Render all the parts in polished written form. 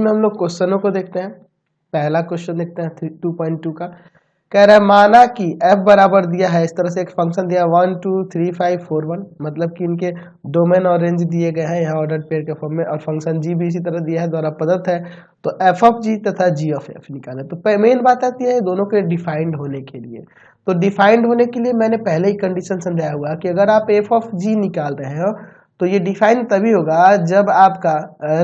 में हम लोग क्वेश्चनों को देखते हैं। पहला क्वेश्चन देखते हैं 2.2 का। कह रहा है माना कि f बराबर दिया है, इस तरह से एक फंक्शन दिया 1 2 3 5 4 1, मतलब कि इनके डोमेन और रेंज दिए गए हैं यहाँ ऑर्डर पेयर के फॉर्म में, और फंक्शन g भी इसी तरह दिया है, द्वारा प्रदत्त है। तो f ऑफ g तथा g ऑफ f निकाले। तो मेन बात आती है दोनों के डिफाइंड होने के लिए। तो डिफाइंड होने के लिए मैंने पहले ही कंडीशन समझाया हुआ कि अगर आप f ऑफ g निकाल रहे हो तो ये डिफाइन तभी होगा जब आपका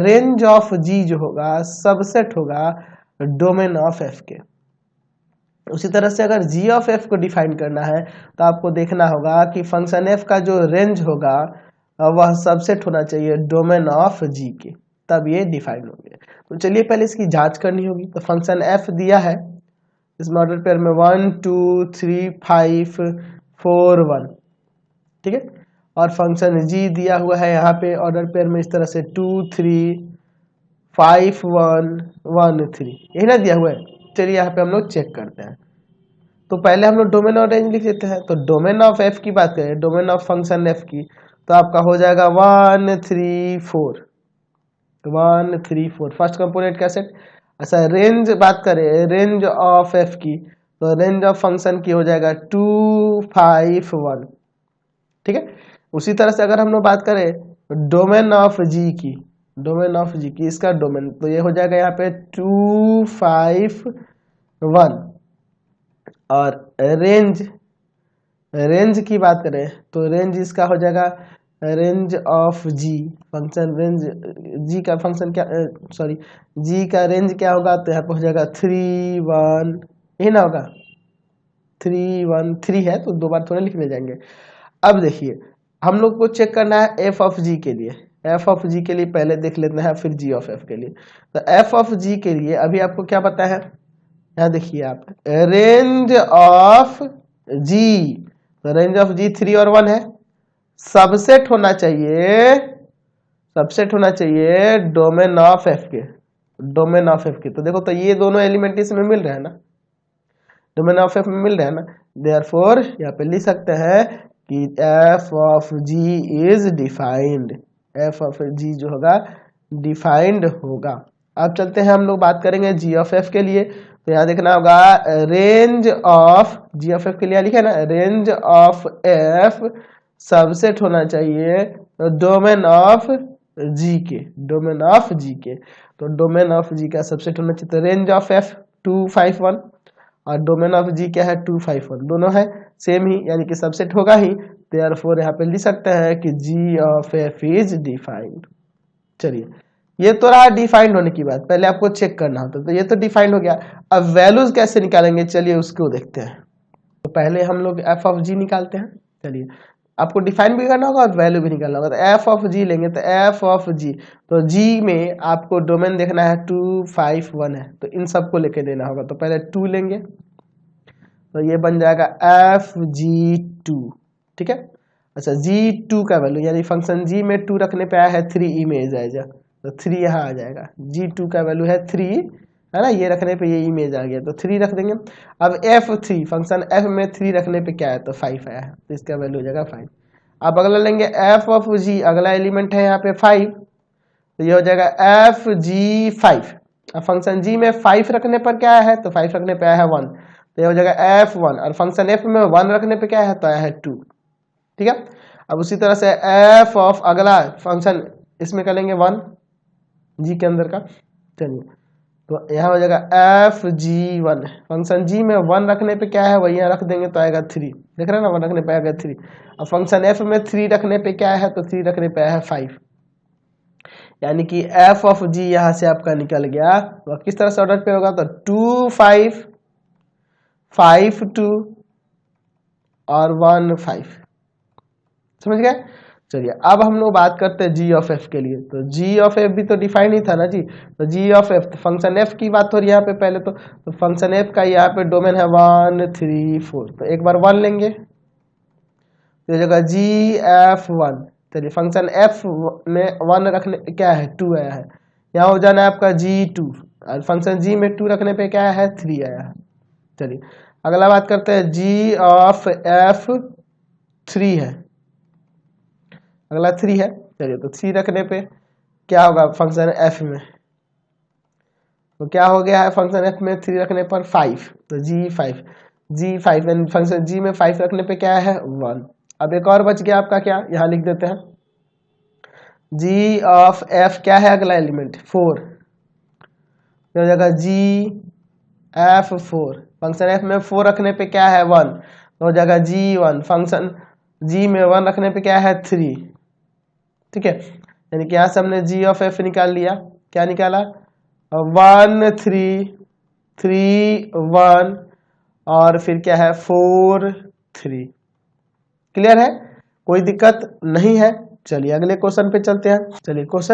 रेंज ऑफ g जो होगा सबसेट होगा डोमेन ऑफ f के। उसी तरह से अगर g ऑफ f को डिफाइन करना है तो आपको देखना होगा कि फंक्शन f का जो रेंज होगा वह सबसेट होना चाहिए डोमेन ऑफ g के, तब ये डिफाइन होंगे। तो चलिए पहले इसकी जांच करनी होगी। तो फंक्शन f दिया है, इसमें ऑर्डर पेयर में 1 2 3 5 4 1, ठीक है। और फंक्शन g दिया हुआ है यहाँ पे ऑर्डर पेयर में इस तरह से 2 3 5 1 1 3, यही ना दिया हुआ है। चलिए यहाँ पे हम लोग चेक करते हैं। तो पहले हम लोग डोमेन और रेंज लिख देते हैं। तो डोमेन ऑफ f की बात करें, डोमेन ऑफ फंक्शन f की, तो आपका हो जाएगा 1 3 4, 1 3 4 फर्स्ट कंपोनेंट का सेट। अच्छा रेंज बात करें, रेंज ऑफ f की, तो रेंज ऑफ फंक्शन की हो जाएगा 2 5 1, ठीक है। उसी तरह से अगर हम लोग बात करें डोमेन ऑफ g की, डोमेन ऑफ g की, इसका डोमेन, तो ये हो जाएगा यहाँ पे 2 5 1। और रेंज, रेंज की बात करें तो रेंज इसका हो जाएगा range of g function, range g का फंक्शन क्या, सॉरी g का रेंज क्या होगा, तो यहाँ पे हो जाएगा 3 1, यही ना होगा, 3 1 3 है तो दो बार थोड़े लिखने जाएंगे। अब देखिए हम लोग को चेक करना है f ऑफ g के लिए। f ऑफ g के लिए पहले देख लेते हैं, फिर g ऑफ f के लिए। तो f ऑफ g के लिए अभी आपको क्या पता है, यहाँ देखिए आप रेंज ऑफ g, तो रेंज ऑफ g 3 और 1 है, सबसेट होना चाहिए, सबसेट होना चाहिए डोमेन ऑफ f के, डोमेन ऑफ f के। तो देखो तो ये दोनों एलिमेंट इसमें मिल रहे हैं ना, डोमेन ऑफ f में मिल रहे हैं ना, देयरफॉर यहाँ पे लिख सकते हैं कि f of g is defined, f of g जो होगा डिफाइंड होगा। अब चलते हैं हम लोग बात करेंगे g ऑफ f के लिए। तो यहाँ देखना होगा range of g of f के लिए लिखे ना, रेंज ऑफ f सबसेट होना चाहिए डोमेन ऑफ g के, डोमेन ऑफ g के। तो डोमेन ऑफ g का सबसेट होना चाहिए, तो रेंज ऑफ f 2 5 1 और डोमेन ऑफ g क्या है 2 5 1, दोनों है सेम ही, यानी कि सबसेट होगा ही। देयरफॉर यहाँ पे लिख सकते हैं कि g of f is defined. चलिए ये तो रहा डिफाइंड होने की बात, पहले आपको चेक करना होता, तो ये तो डिफाइंड हो गया। अब वैल्यूज कैसे निकालेंगे, चलिए उसको देखते हैं। तो पहले हम लोग f ऑफ g निकालते हैं। चलिए आपको डिफाइन भी करना होगा और वैल्यू भी निकालना होगा। तो f ऑफ g लेंगे, तो f ऑफ g, तो g में आपको डोमेन देखना है 2 5 1 है, तो इन सबको लेके देना होगा। तो पहले 2 लेंगे, तो ये बन जाएगा f g2, ठीक है। अच्छा g2 का वैल्यू, यानी फंक्शन g में 2 रखने पे आया है 3 इमेज आएगा, तो 3 यहाँ आ जाएगा। g2 का वैल्यू है 3, है ना, ये रखने पे ये इमेज आ गया, तो 3 रख देंगे। अब f3, फंक्शन f में 3 रखने पे क्या है, तो 5 आया है, तो इसका वैल्यू हो जाएगा 5। अब अगला लेंगे f ऑफ g, अगला एलिमेंट है यहाँ पे 5, तो ये हो जाएगा f g5। अब फंक्शन g में 5 रखने पर क्या आया है, तो 5 रखने पे आया है 1, तो ये हो जाएगा f1। और फंक्शन f में 1 रखने पे क्या है, तो आया है 2, ठीक है। अब उसी तरह से f ऑफ अगला फंक्शन इसमें कर लेंगे 1 g के अंदर का। चलिए तो यहाँ हो जाएगा f g1, फंक्शन g में 1 रखने पे क्या है, वही यहाँ रख देंगे तो आएगा 3, देख रहे हैं ना, 1 रखने पे आएगा 3। अब फंक्शन f में 3 रखने पे क्या है, तो 3 रखने पे आया है 5, यानी कि f ऑफ g यहाँ से आपका निकल गया। तो किस तरह से ऑर्डर पे होगा, तो 2 5 5 2 और 1 5, समझ गए। चलिए अब हम लोग बात करते हैं g ऑफ f के लिए। तो g ऑफ f भी तो डिफाइन ही था ना जी, तो g ऑफ f, तो फंक्शन f की बात हो रही है यहाँ पे पहले, तो फंक्शन f का यहाँ पे डोमेन है 1 3 4, तो एक बार 1 लेंगे, तो जगह g f1। चलिए फंक्शन f में 1 रखने क्या है, 2 आया है, यहाँ हो जाना है आपका g2, और फंक्शन g में 2 रखने पे क्या है, 3 आया है। चलिए अगला बात करते हैं g ऑफ f3 है, अगला 3 है। चलिए तो 3 रखने पे क्या होगा फंक्शन f में, तो क्या हो गया है फंक्शन एफ में 3 रखने पर 5, तो जी5 यानी फंक्शन जी में 5 रखने पे क्या है 1। अब एक और बच गया आपका, क्या यहाँ लिख देते हैं, जी ऑफ एफ क्या है अगला एलिमेंट 4, तो हो जाएगा जी एफ 4, फंक्शन एफ में 4 रखने पे क्या है 1, तो हो जाएगा जी1, फंक्शन जी में 1 रखने पे क्या है 3, ठीक है। यानी कि यहाँ से हमने जी ऑफ एफ निकाल लिया, क्या निकाला 1 3 3 1 और फिर क्या है 4 3। क्लियर है, कोई दिक्कत नहीं है। चलिए अगले क्वेश्चन पे चलते हैं। चलिए क्वेश्चन